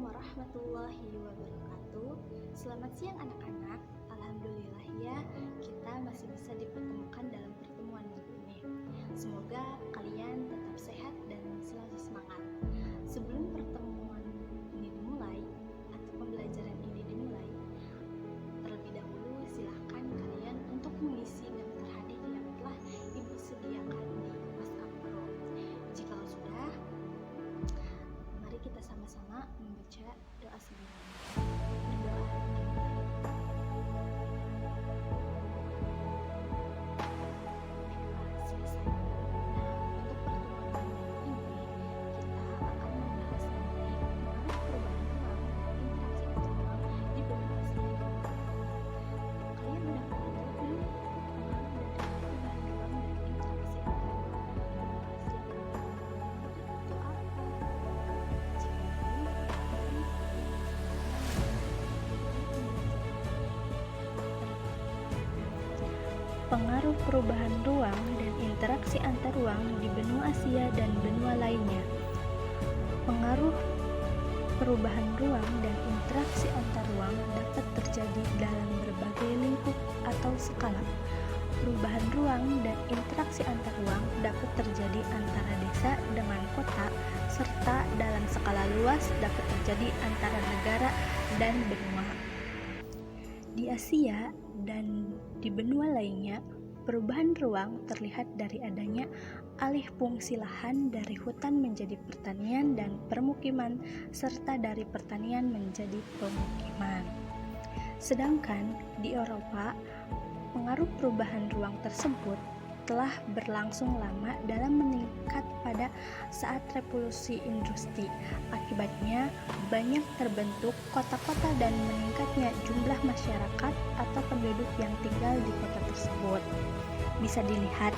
warahmatullahi wabarakatuh. Selamat siang anak-anak. Alhamdulillah ya, kita masih bisa dipertemukan dalam pertemuan minggu ini. Semoga kalian tetap sehat dan selalu semangat. Sebelum pertemuan ini dimulai atau pembelajaran ini dimulai, terlebih dahulu silahkan kalian untuk mengisi daftar hadiah yang telah Ibu sediakan di WhatsApp Pro. Jika sudah, mari kita sama-sama membaca doa sebelumnya. Berdoa dimulai. Baiklah, selesai. Nah, untuk pertemuan ini kita akan membahas mengenai pengaruh perubahan ruang dan interaksi antar ruang di benua Asia. Kalian udah pernah tahu belum pengaruh dari perubahan ruang dan interaksi antar ruang di benua Asia? Itu apa? Jika belum, mari pengaruh perubahan ruang dan interaksi antar ruang di benua Asia dan benua lainnya. Pengaruh perubahan ruang dan interaksi antar ruang dapat terjadi dalam berbagai lingkup atau skala. Perubahan ruang dan interaksi antar ruang dapat terjadi antara desa dengan kota, serta dalam skala luas dapat terjadi antara negara dan benua. Di Asia dan di benua lainnya, perubahan ruang terlihat dari adanya alih fungsi lahan dari hutan menjadi pertanian dan permukiman, serta dari pertanian menjadi pemukiman. Sedangkan di Eropa, pengaruh perubahan ruang tersebut telah berlangsung lama dalam meningkat pada saat revolusi industri. Akibatnya, banyak terbentuk kota-kota dan meningkatnya jumlah masyarakat atau penduduk yang tinggal di kota tersebut. Bisa dilihat,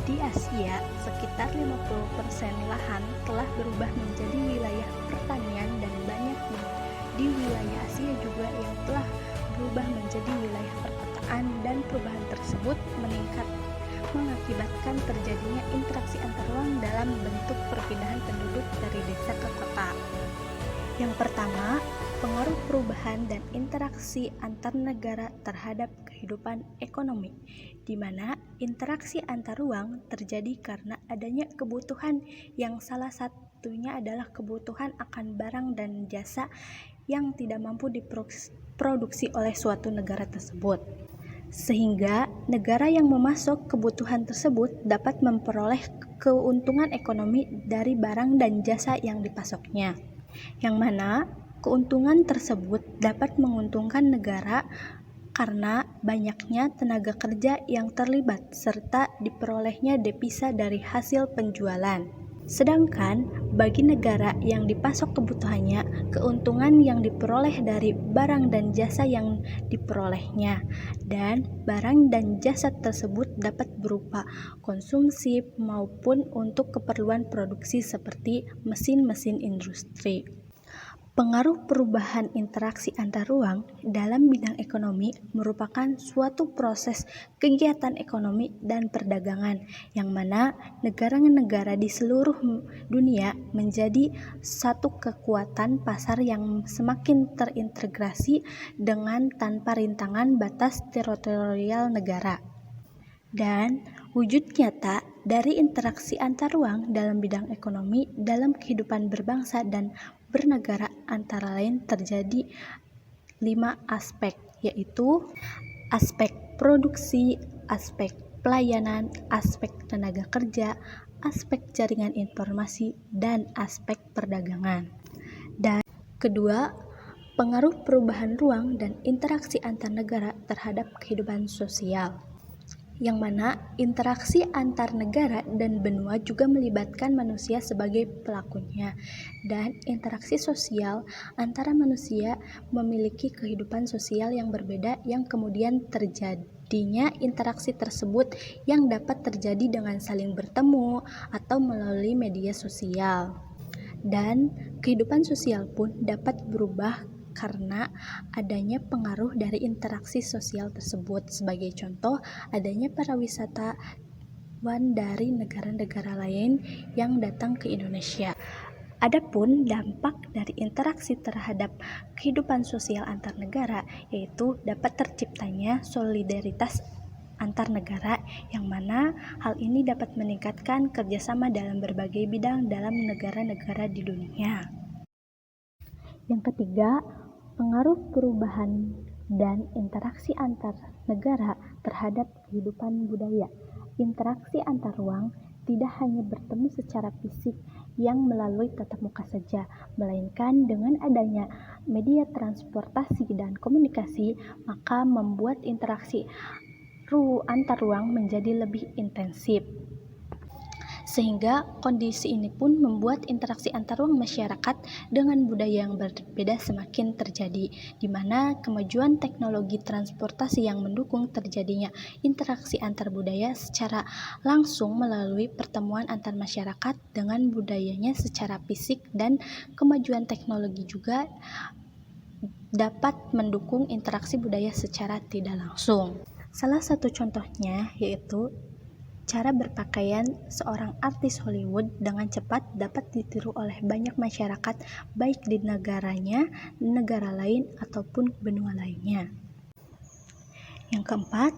di Asia, sekitar 50% lahan telah berubah menjadi wilayah pertanian dan banyak di wilayah Asia juga yang telah berubah menjadi wilayah perkotaan, dan perubahan tersebut mengakibatkan terjadinya interaksi antar ruang dalam bentuk perpindahan penduduk dari desa ke kota. Yang pertama, pengaruh perubahan dan interaksi antar negara terhadap kehidupan ekonomi, di mana interaksi antar ruang terjadi karena adanya kebutuhan yang salah satunya adalah kebutuhan akan barang dan jasa yang tidak mampu diproduksi oleh suatu negara tersebut. Sehingga negara yang memasok kebutuhan tersebut dapat memperoleh keuntungan ekonomi dari barang dan jasa yang dipasoknya, yang mana keuntungan tersebut dapat menguntungkan negara karena banyaknya tenaga kerja yang terlibat serta diperolehnya devisa dari hasil penjualan. Sedangkan bagi negara yang dipasok kebutuhannya, keuntungan yang diperoleh dari barang dan jasa yang diperolehnya, dan barang dan jasa tersebut dapat berupa konsumsi maupun untuk keperluan produksi seperti mesin-mesin industri. Pengaruh perubahan interaksi antar ruang dalam bidang ekonomi merupakan suatu proses kegiatan ekonomi dan perdagangan yang mana negara-negara di seluruh dunia menjadi satu kekuatan pasar yang semakin terintegrasi dengan tanpa rintangan batas teritorial negara. Dan wujud nyata dari interaksi antar ruang dalam bidang ekonomi dalam kehidupan berbangsa dan bernegara antara lain terjadi 5 aspek, yaitu aspek produksi, aspek pelayanan, aspek tenaga kerja, aspek jaringan informasi, dan aspek perdagangan. Dan kedua, pengaruh perubahan ruang dan interaksi antar negara terhadap kehidupan sosial, yang mana interaksi antar negara dan benua juga melibatkan manusia sebagai pelakunya, dan interaksi sosial antara manusia memiliki kehidupan sosial yang berbeda yang kemudian terjadinya interaksi tersebut yang dapat terjadi dengan saling bertemu atau melalui media sosial. Dan kehidupan sosial pun dapat berubah karena adanya pengaruh dari interaksi sosial tersebut. Sebagai contoh, adanya para wisatawan dari negara-negara lain yang datang ke Indonesia. Adapun dampak dari interaksi terhadap kehidupan sosial antar negara yaitu dapat terciptanya solidaritas antar negara yang mana hal ini dapat meningkatkan kerjasama dalam berbagai bidang dalam negara-negara di dunia. Yang ketiga, pengaruh perubahan dan interaksi antar negara terhadap kehidupan budaya. Interaksi antar ruang tidak hanya bertemu secara fisik yang melalui tatap muka saja, melainkan dengan adanya media transportasi dan komunikasi, maka membuat interaksi antar ruang menjadi lebih intensif. Sehingga kondisi ini pun membuat interaksi antar ruang masyarakat dengan budaya yang berbeda semakin terjadi, di mana kemajuan teknologi transportasi yang mendukung terjadinya interaksi antar budaya secara langsung melalui pertemuan antar masyarakat dengan budayanya secara fisik, dan kemajuan teknologi juga dapat mendukung interaksi budaya secara tidak langsung. Salah satu contohnya yaitu cara berpakaian seorang artis Hollywood dengan cepat dapat ditiru oleh banyak masyarakat baik di negaranya, negara lain, ataupun benua lainnya. Yang keempat,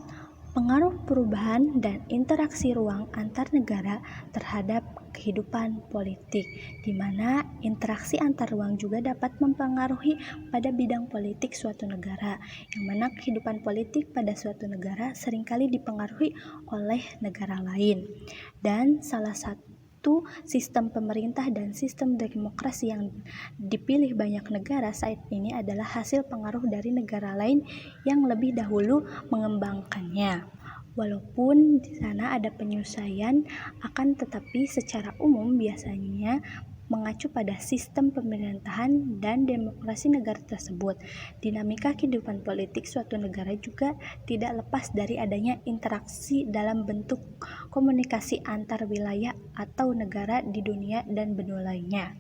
pengaruh perubahan dan interaksi ruang antar negara terhadap kehidupan politik, di mana interaksi antar ruang juga dapat mempengaruhi pada bidang politik suatu negara, yang mana kehidupan politik pada suatu negara seringkali dipengaruhi oleh negara lain. Dan salah satu sistem pemerintah dan sistem demokrasi yang dipilih banyak negara saat ini adalah hasil pengaruh dari negara lain yang lebih dahulu mengembangkannya. Walaupun di sana ada penyesuaian, akan tetapi secara umum biasanya mengacu pada sistem pemerintahan dan demokrasi negara tersebut. Dinamika kehidupan politik suatu negara juga tidak lepas dari adanya interaksi dalam bentuk komunikasi antar wilayah atau negara di dunia dan benua lainnya.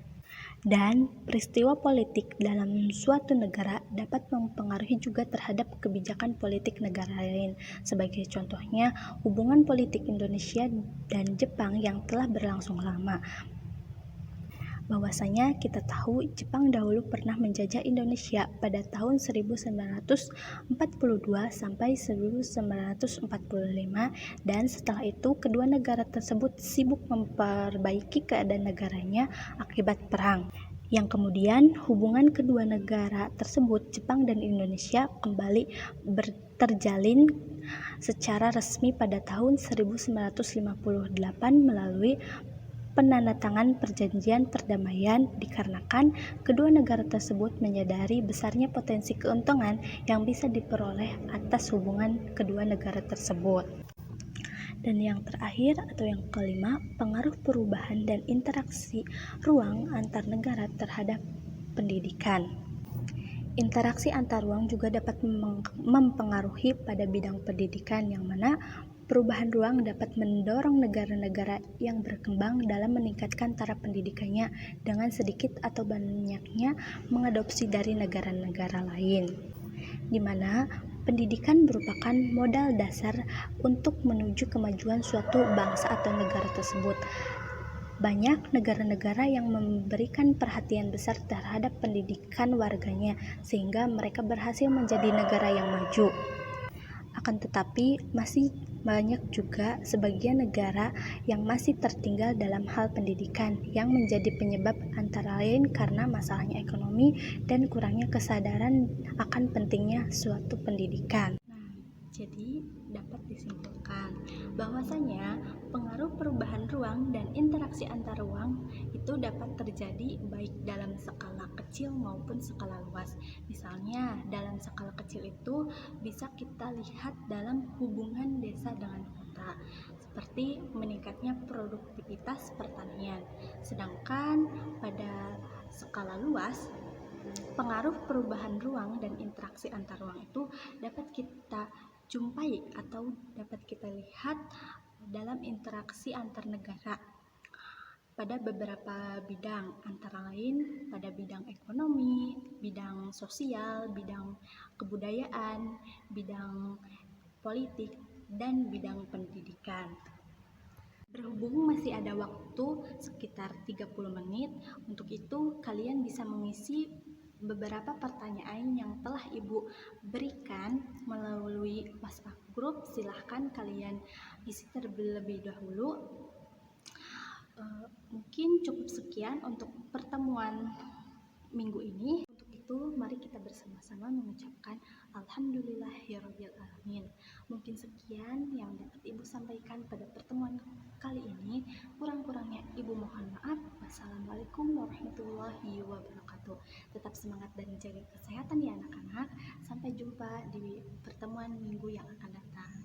Dan peristiwa politik dalam suatu negara dapat mempengaruhi juga terhadap kebijakan politik negara lain. Sebagai contohnya, hubungan politik Indonesia dan Jepang yang telah berlangsung lama. Bahwasanya kita tahu Jepang dahulu pernah menjajah Indonesia pada tahun 1942 sampai 1945, dan setelah itu kedua negara tersebut sibuk memperbaiki keadaan negaranya akibat perang. Yang kemudian hubungan kedua negara tersebut, Jepang dan Indonesia, kembali terjalin secara resmi pada tahun 1958 melalui penandatangan perjanjian perdamaian, dikarenakan kedua negara tersebut menyadari besarnya potensi keuntungan yang bisa diperoleh atas hubungan kedua negara tersebut. Dan yang terakhir atau yang kelima, pengaruh perubahan dan interaksi ruang antar negara terhadap pendidikan. Interaksi antar ruang juga dapat mempengaruhi pada bidang pendidikan, yang mana perubahan ruang dapat mendorong negara-negara yang berkembang dalam meningkatkan taraf pendidikannya dengan sedikit atau banyaknya mengadopsi dari negara-negara lain, di mana pendidikan merupakan modal dasar untuk menuju kemajuan suatu bangsa atau negara tersebut. Banyak negara-negara yang memberikan perhatian besar terhadap pendidikan warganya, sehingga mereka berhasil menjadi negara yang maju. Akan tetapi, masih banyak juga sebagian negara yang masih tertinggal dalam hal pendidikan, yang menjadi penyebab antara lain karena masalahnya ekonomi dan kurangnya kesadaran akan pentingnya suatu pendidikan. Jadi dapat disimpulkan bahwasanya pengaruh perubahan ruang dan interaksi antar ruang itu dapat terjadi baik dalam skala kecil maupun skala luas. Misalnya dalam skala kecil itu bisa kita lihat dalam hubungan desa dengan kota, seperti meningkatnya produktivitas pertanian. Sedangkan pada skala luas, pengaruh perubahan ruang dan interaksi antar ruang itu dapat kita jumpai atau dapat kita lihat dalam interaksi antar negara pada beberapa bidang, antara lain pada bidang ekonomi, bidang sosial, bidang kebudayaan, bidang politik, dan bidang pendidikan. Berhubung masih ada waktu sekitar 30 menit, untuk itu kalian bisa mengisi beberapa pertanyaan yang telah Ibu berikan melalui WhatsApp group. Silahkan kalian isi terlebih dahulu. Mungkin cukup sekian untuk pertemuan minggu ini. Untuk itu, mari kita bersama-sama mengucapkan Alhamdulillahirrabbilalamin. Mungkin sekian yang dapat Ibu sampaikan pada pertemuan kali ini. Kurang-kurangnya Ibu mohon maaf. Wassalamualaikum warahmatullahi wabarakatuh. Tetap semangat dan jaga kesehatan ya anak-anak. Sampai jumpa di pertemuan minggu yang akan datang.